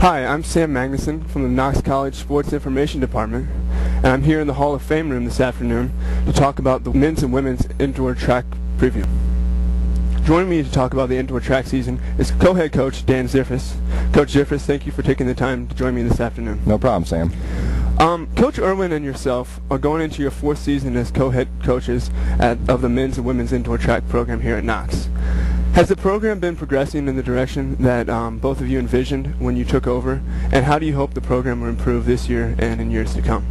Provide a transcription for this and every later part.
Hi, I'm Sam Magnuson from the Knox College Sports Information Department, and I'm here in the Hall of Fame room this afternoon to talk about the men's and women's indoor track preview. Joining me to talk about the indoor track season is co-head coach Dan Zierfuss. Coach Zierfuss, thank you for taking the time to join me this afternoon. No problem, Sam. Coach Irwin and yourself are going into your fourth season as co-head coaches of the men's and women's indoor track program here at Knox. Has the program been progressing in the direction that both of you envisioned when you took over, and how do you hope the program will improve this year and in years to come?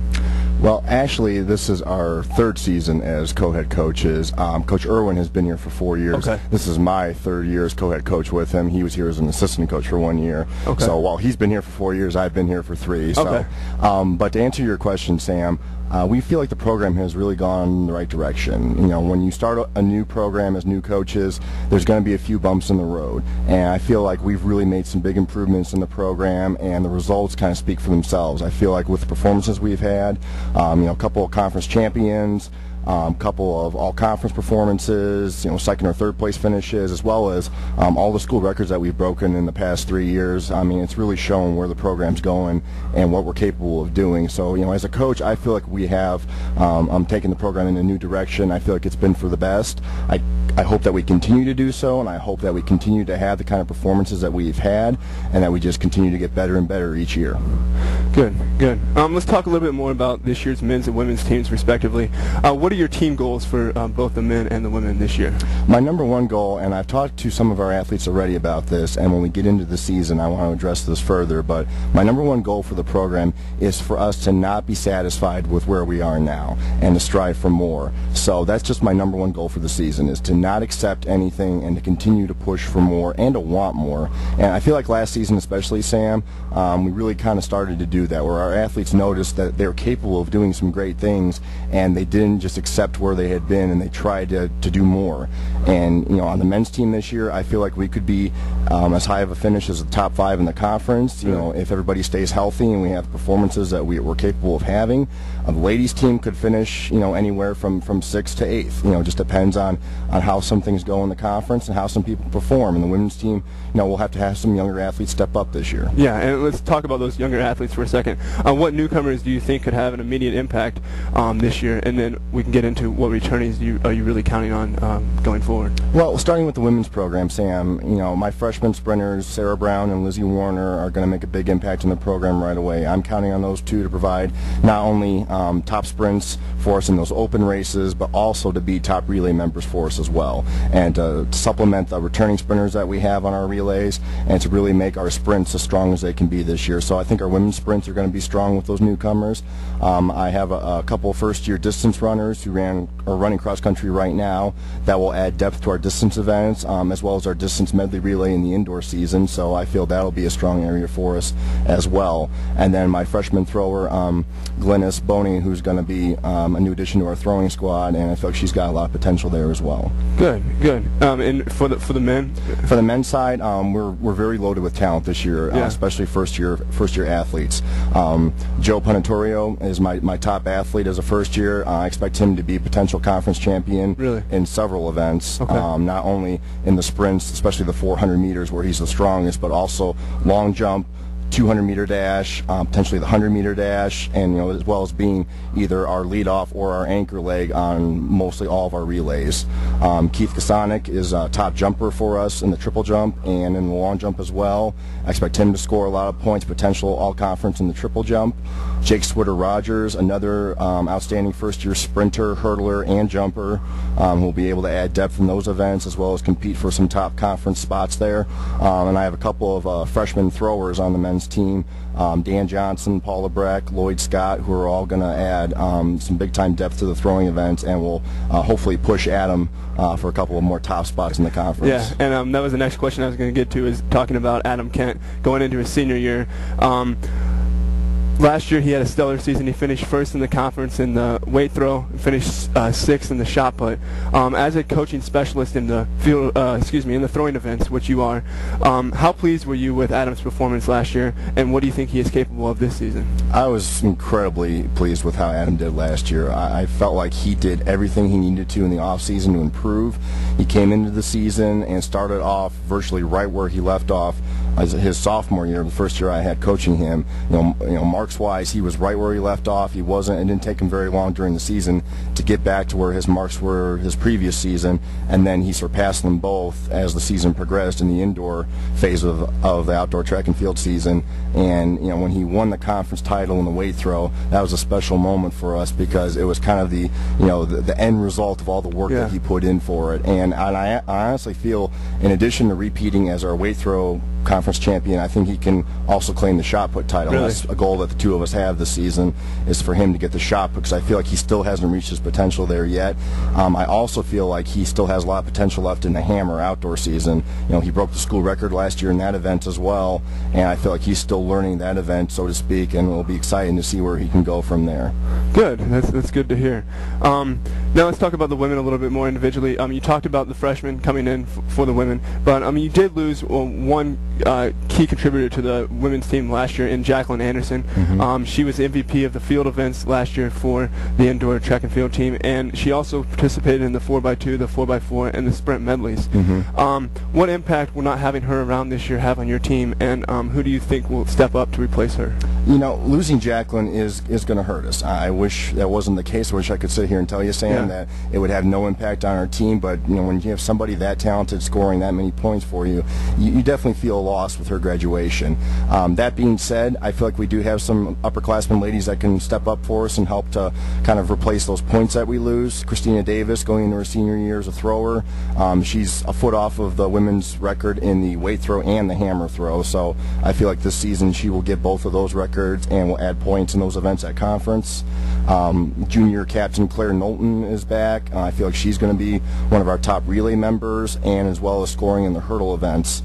Well, actually, this is our third season as co-head coaches. Coach Irwin has been here for 4 years. Okay. This is my third year as co-head coach with him. He was here as an assistant coach for 1 year. Okay. So while he's been here for 4 years, I've been here for 3. Okay. But to answer your question, Sam, we feel like the program has really gone in the right direction. You know, when you start a new program as new coaches, there's going to be a few bumps in the road. And I feel like we've really made some big improvements in the program, and the results kind of speak for themselves. I feel like with the performances we've had, a couple of conference champions, couple of all-conference performances, second or third place finishes, as well as all the school records that we've broken in the past 3 years. I mean, it's really shown where the program's going and what we're capable of doing. So, as a coach, I feel like we have taken the program in a new direction. I feel like it's been for the best. I hope that we continue to do so, and I hope that we continue to have the kind of performances that we've had, and that we just continue to get better and better each year. Good, good. Let's talk a little bit more about this year's men's and women's teams, respectively. What are your team goals for both the men and the women this year? My number one goal, and I've talked to some of our athletes already about this, and when we get into the season, I want to address this further, but my number one goal for the program is for us to not be satisfied with where we are now and to strive for more. So that's just my number one goal for the season, is to not accept anything and to continue to push for more and to want more. And I feel like last season especially, Sam, we really kind of started to do that, where our athletes noticed that they were capable of doing some great things, and they didn't just accept where they had been, and they tried to do more. And on the men's team this year, I feel like we could be as high of a finish as the top 5 in the conference, if everybody stays healthy and we have performances that we're capable of having. The ladies team could finish anywhere from 6th to 8th. Just depends on how some things go in the conference and how some people perform. And the women's team, we'll have to have some younger athletes step up this year. Yeah, and let's talk about those younger athletes for a second. What newcomers do you think could have an immediate impact this year, and then we can get into what returnees are you really counting on going forward? Well, starting with the women's program, Sam, my freshman sprinters, Sarah Brown and Lizzie Warner, are going to make a big impact in the program right away. I'm counting on those two to provide not only top sprints for us in those open races, but also to be top relay members for us as well, and to supplement the returning sprinters that we have on our relays, and to really make our sprints as strong as they can be this year. So I think our women's sprints are going to be strong with those newcomers. I have a couple of first-year distance runners who are running cross-country right now that will add depth to our distance events, as well as our distance medley relay in the indoor season. So I feel that'll be a strong area for us as well. And then my freshman thrower, Glynis Boney, who's going to be a new addition to our throwing squad, and I feel like she's got a lot of potential there as well. Good, good. And for the men? For the men's side, we're very loaded with talent this year, especially first year athletes. Joe Panatorio is my top athlete as a first year. I expect him to be a potential conference champion in several events, not only in the sprints, especially the 400 meters where he's the strongest, but also long jump, 200-meter dash, potentially the 100-meter dash, and as well as being either our leadoff or our anchor leg on mostly all of our relays. Keith Kasanik is a top jumper for us in the triple jump and in the long jump as well. I expect him to score a lot of points, potential all-conference in the triple jump. Jake Switter-Rogers, another outstanding first-year sprinter, hurdler, and jumper, who will be able to add depth in those events as well as compete for some top conference spots there. And I have a couple of freshman throwers on the men's team, Dan Johnson, Paula Breck, Lloyd Scott, who are all going to add some big-time depth to the throwing events, and will hopefully push Adam for a couple of more top spots in the conference. Yeah, and that was the next question I was going to get to, is talking about Adam Kent going into his senior year. Last year he had a stellar season. He finished first in the conference in the weight throw, finished sixth in the shot put. As a coaching specialist in the field, in the throwing events, which you are, how pleased were you with Adam's performance last year, and what do you think he is capable of this season? I was incredibly pleased with how Adam did last year. I felt like he did everything he needed to in the off season to improve. He came into the season and started off virtually right where he left off his sophomore year, the first year I had coaching him. You know, marks-wise, he was right where he left off. He wasn't. It didn't take him very long during the season to get back to where his marks were his previous season, and then he surpassed them both as the season progressed in the indoor phase of the outdoor track and field season. And you know, when he won the conference title in the weight throw, that was a special moment for us because it was kind of the end result of all the work that he put in for it. And I honestly feel, in addition to repeating as our weight throw conference champion, I think he can also claim the shot put title. Really? That's a goal that the two of us have this season, is for him to get the shot put, because I feel like he still hasn't reached his potential there yet. I also feel like he still has a lot of potential left in the hammer outdoor season. You know, he broke the school record last year in that event as well, and I feel like he's still learning that event, so to speak, and it'll be exciting to see where he can go from there. Good. That's good to hear. Now let's talk about the women a little bit more individually. You talked about the freshmen coming in for the women, but you did lose one key contributor to the women's team last year in Jacqueline Anderson. She was the MVP of the field events last year for the indoor track and field team, and she also participated in the 4x2, the 4x4, and the sprint medleys. What impact will not having her around this year have on your team, and who do you think will step up to replace her? You know, losing Jacqueline is going to hurt us. I wish that wasn't the case. I wish I could sit here and tell you, Sam, that it would have no impact on our team, but you know, when you have somebody that talented scoring that many points for you, you definitely feel a loss with her graduation. That being said, I feel like we do have some upperclassmen ladies that can step up for us and help to kind of replace those points that we lose. Christina Davis, going into her senior year as a thrower, she's a foot off of the women's record in the weight throw and the hammer throw, so I feel like this season she will get both of those records and will add points in those events at conference. Junior captain Claire Knowlton is back. I feel like she's going to be one of our top relay members, and as well as scoring in the hurdle events.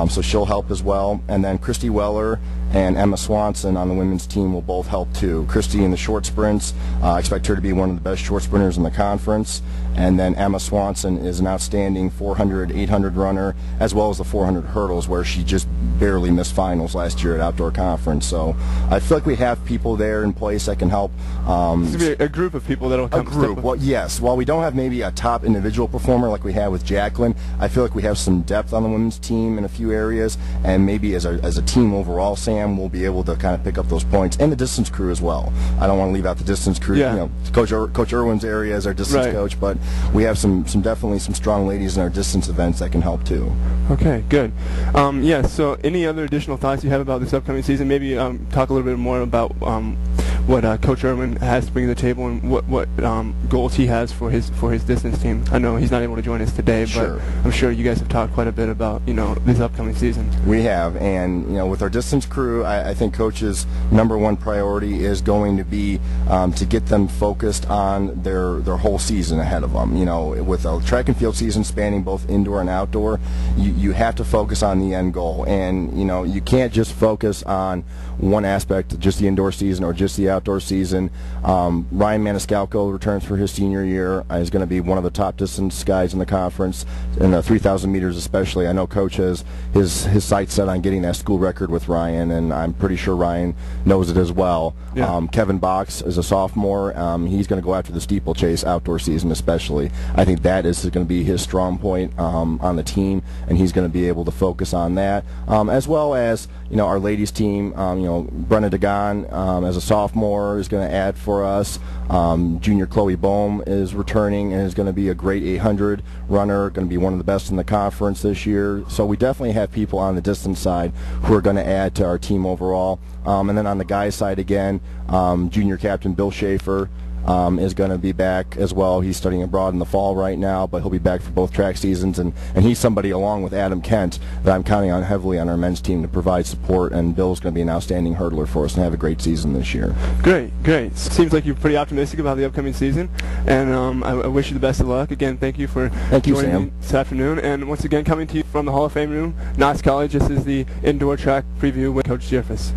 So she'll help as well. And then Christy Weller and Emma Swanson on the women's team will both help too. Christy in the short sprints, I expect her to be one of the best short sprinters in the conference. And then Emma Swanson is an outstanding 400, 800 runner, as well as the 400 hurdles, where she just barely missed finals last year at outdoor conference. So I feel like we have people there in place that can help. It's going to be a group of people that will come. A group. Well, yes. While we don't have maybe a top individual performer like we have with Jacqueline, I feel like we have some depth on the women's team in a few areas, and maybe as a team overall, Sam, we'll be able to kind of pick up those points, and the distance crew as well. I don't want to leave out the distance crew. You know, Coach Irwin's area as our distance coach, but we have definitely some strong ladies in our distance events that can help too. Okay, good. So any other additional thoughts you have about this upcoming season? Maybe talk a little bit more about what Coach Irwin has to bring to the table, and what goals he has for his distance team. I know he's not able to join us today, but I'm sure you guys have talked quite a bit about this upcoming season. We have, and with our distance crew, I think Coach's #1 priority is going to be to get them focused on their whole season ahead of them. With a track and field season spanning both indoor and outdoor, you have to focus on the end goal, and you can't just focus on one aspect, just the indoor season or just the outdoor season. Ryan Maniscalco returns for his senior year. He's going to be one of the top distance guys in the conference, in the 3,000 meters especially. I know Coach has his sights set on getting that school record with Ryan, and I'm pretty sure Ryan knows it as well. Kevin Box is a sophomore. He's going to go after the steeplechase outdoor season especially. I think that is going to be his strong point on the team, and he's going to be able to focus on that, as well as our ladies team. Brenna Dagon as a sophomore is going to add for us. Junior Chloe Bohm is returning and is going to be a great 800 runner, going to be one of the best in the conference this year. So we definitely have people on the distance side who are going to add to our team overall. And then on the guys side again, junior captain Bill Schaefer is going to be back as well. He's studying abroad in the fall right now, but he'll be back for both track seasons, and he's somebody, along with Adam Kent, that I'm counting on heavily on our men's team to provide support, and Bill's going to be an outstanding hurdler for us and have a great season this year. Great. Seems like you're pretty optimistic about the upcoming season, and I wish you the best of luck. Again, thank you for joining me this afternoon, and once again, coming to you from the Hall of Fame room, Knox College. This is the indoor track preview with Coach Zierfuss.